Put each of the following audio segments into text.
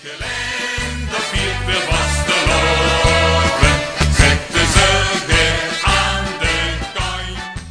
Geländer viert weer vasteloven, zetten ze weer aan de kant.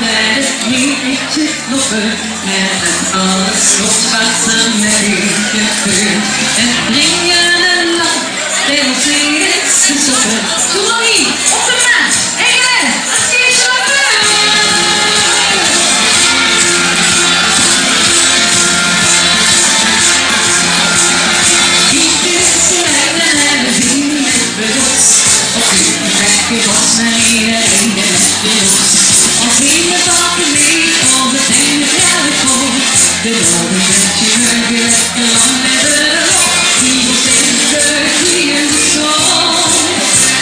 När det blir riktigt loppet med att alles uppfattar med vilken skön. Ett ringande natt, det är något trevligt som sover. Kommer ni, också med, ängare, att ska vi köra! Inte så länge när det vinner begås och utvecklar oss när det är ingen begås. Fingrar bakom mig och bestämmer kärlekår. Det lovar till höger efter långleder och i vår center i en sång.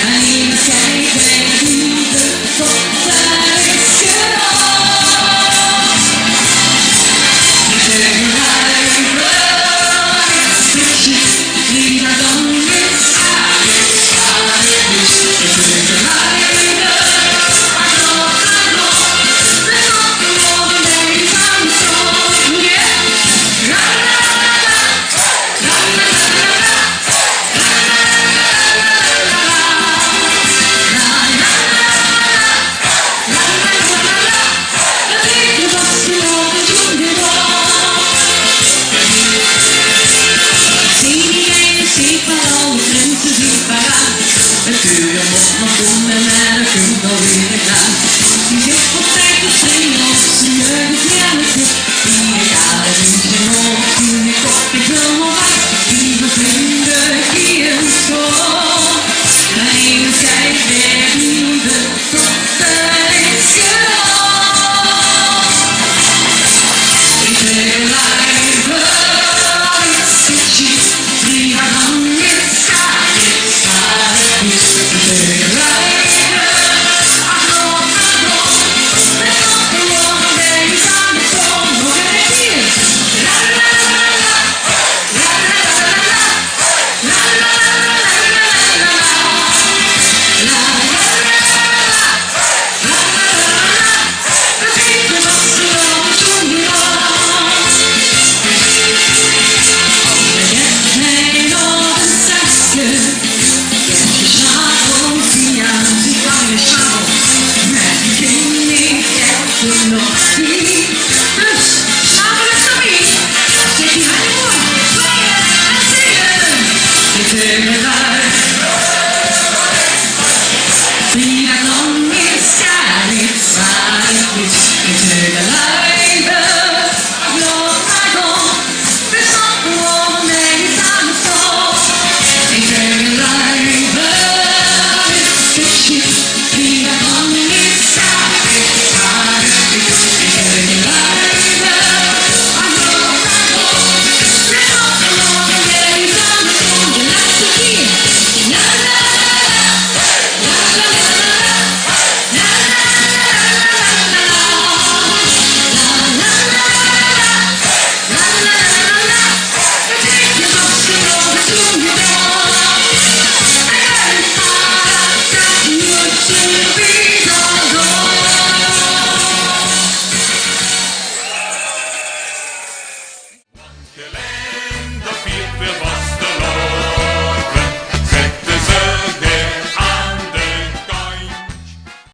Men ingen ska inte huvudet tottar älskar oss. I höger här i rör, stickigt, livar gången, arbets, arbets. I höger här i rör, Thank you.